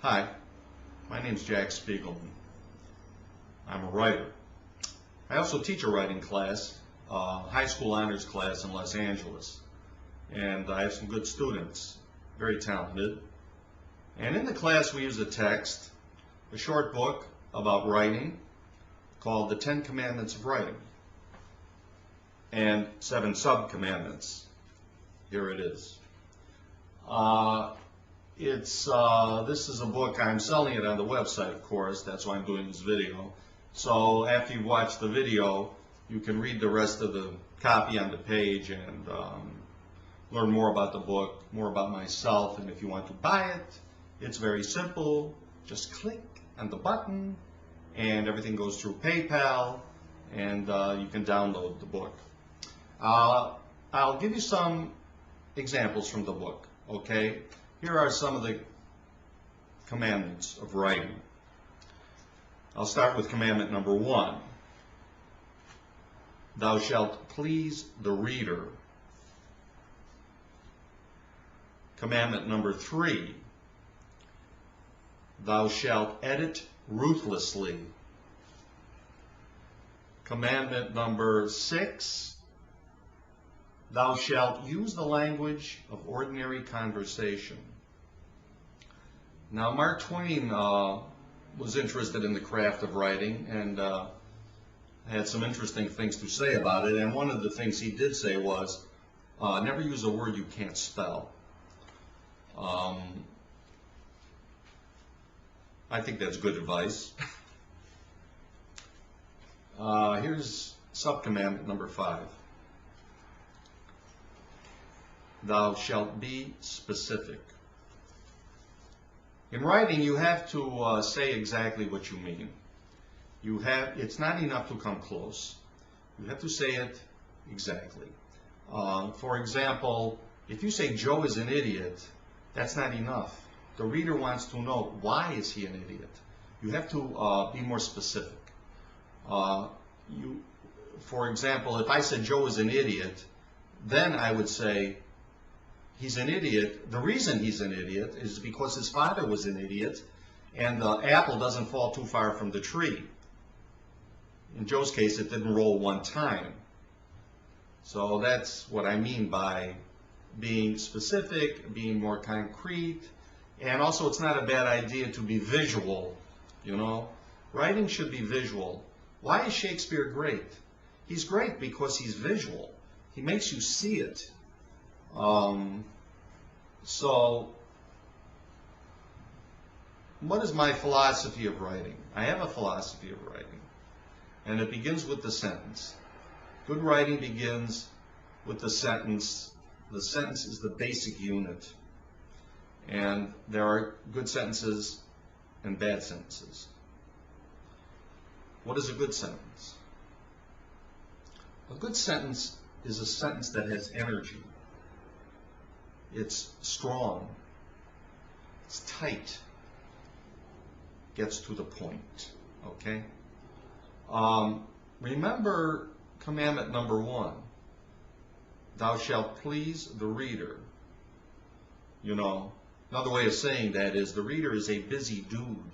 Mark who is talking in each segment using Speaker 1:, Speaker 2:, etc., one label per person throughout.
Speaker 1: Hi, my name's Jack Spiegelman. I'm a writer. I also teach a writing class, high school honors class in Los Angeles. And I have some good students, very talented. And in the class we use a text, a short book about writing called The 10 Commandments of Writing and 7 Sub-Commandments. Here it is. This is a book. I'm selling it on the website, of course. That's why I'm doing this video. So after you watch the video, you can read the rest of the copy on the page and learn more about the book, more about myself. And if you want to buy it, it's very simple. Just click on the button, and everything goes through PayPal, and you can download the book. I'll give you some examples from the book, okay? Here are some of the commandments of writing. I'll start with commandment number 1. Thou shalt please the reader. Commandment number 3. Thou shalt edit ruthlessly. Commandment number 6. Thou shalt use the language of ordinary conversation. Now, Mark Twain was interested in the craft of writing and had some interesting things to say about it. And one of the things he did say was, never use a word you can't spell. I think that's good advice. Here's sub-commandment number 5. Thou shalt be specific. In writing, you have to say exactly what you mean. It's not enough to come close. You have to say it exactly. For example, if you say Joe is an idiot, that's not enough. The reader wants to know, why is he an idiot? You have to be more specific. For example, if I said Joe is an idiot, then I would say, he's an idiot. The reason he's an idiot is because his father was an idiot, and the apple doesn't fall too far from the tree. In Joe's case, it didn't roll one time. So that's what I mean by being specific, being more concrete, and also it's not a bad idea to be visual, you know. Writing should be visual. Why is Shakespeare great? He's great because he's visual. He makes you see it. So, what is my philosophy of writing? I have a philosophy of writing, and it begins with the sentence. Good writing begins with the sentence. The sentence is the basic unit, and there are good sentences and bad sentences. What is a good sentence? A good sentence is a sentence that has energy. It's strong, it's tight, gets to the point, okay? Remember commandment number 1, thou shalt please the reader. You know, another way of saying that is the reader is a busy dude.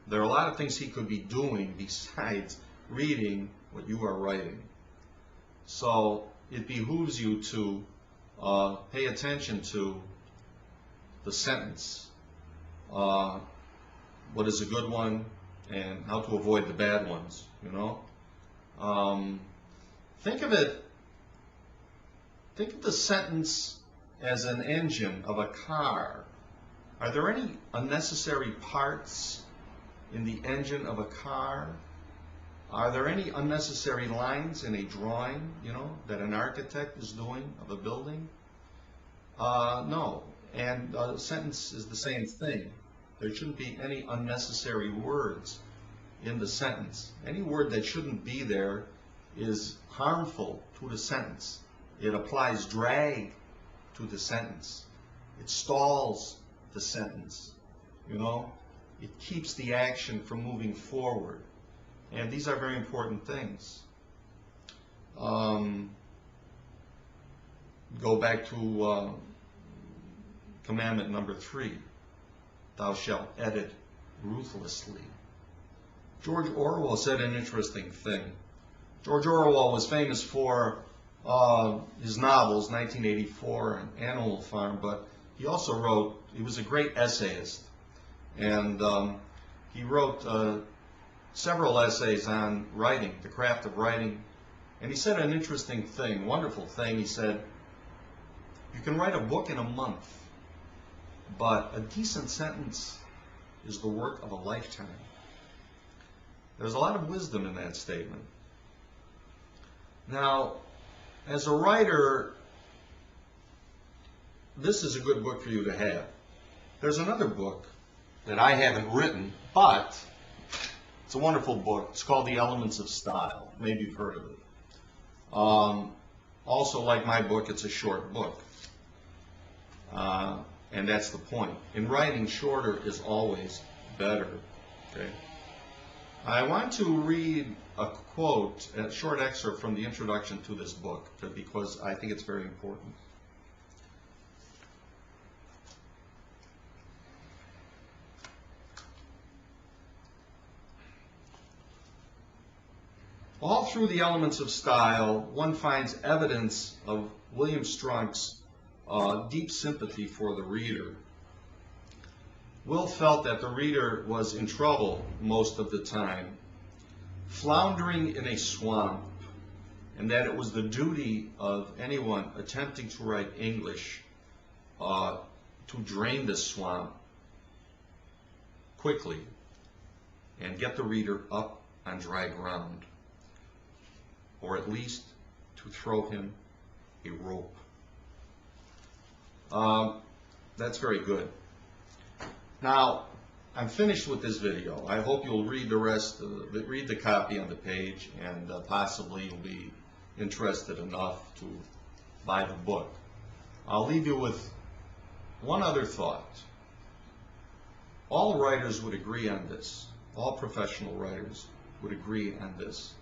Speaker 1: There are a lot of things he could be doing besides reading what you are writing. So it behooves you to pay attention to the sentence, what is a good one, and how to avoid the bad ones, you know. Think of the sentence as an engine of a car. Are there any unnecessary parts in the engine of a car? Are there any unnecessary lines in a drawing, you know, that an architect is doing of a building? No. And the sentence is the same thing. There shouldn't be any unnecessary words in the sentence. Any word that shouldn't be there is harmful to the sentence. It applies drag to the sentence. It stalls the sentence, you know. It keeps the action from moving forward. And these are very important things. Go back to commandment number 3. thou shalt edit ruthlessly. George Orwell said an interesting thing. George Orwell was famous for his novels, 1984 and Animal Farm, but he also wrote, he was a great essayist, and he wrote several essays on writing, the craft of writing, and he said an interesting thing, wonderful thing. He said, you can write a book in a month, but a decent sentence is the work of a lifetime. There's a lot of wisdom in that statement. Now, as a writer, this is a good book for you to have. There's another book that I haven't written, but it's a wonderful book. It's called The Elements of Style. Maybe you've heard of it. Also, like my book, it's a short book. And that's the point. In writing, shorter is always better. Okay? I want to read a quote, a short excerpt from the introduction to this book, because I think it's very important. All through The Elements of Style, one finds evidence of William Strunk's deep sympathy for the reader. Will felt that the reader was in trouble most of the time, floundering in a swamp, and that it was the duty of anyone attempting to write English to drain this swamp quickly and get the reader up on dry ground, or at least to throw him a rope. That's very good. Now, I'm finished with this video. I hope you'll read the rest, read the copy on the page, and possibly you'll be interested enough to buy the book. I'll leave you with one other thought. All writers would agree on this. All professional writers would agree on this,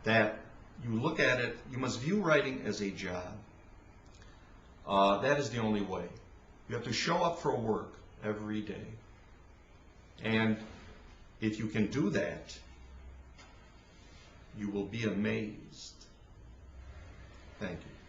Speaker 1: that you look at it, you must view writing as a job. That is the only way. You have to show up for work every day. And if you can do that, you will be amazed. Thank you.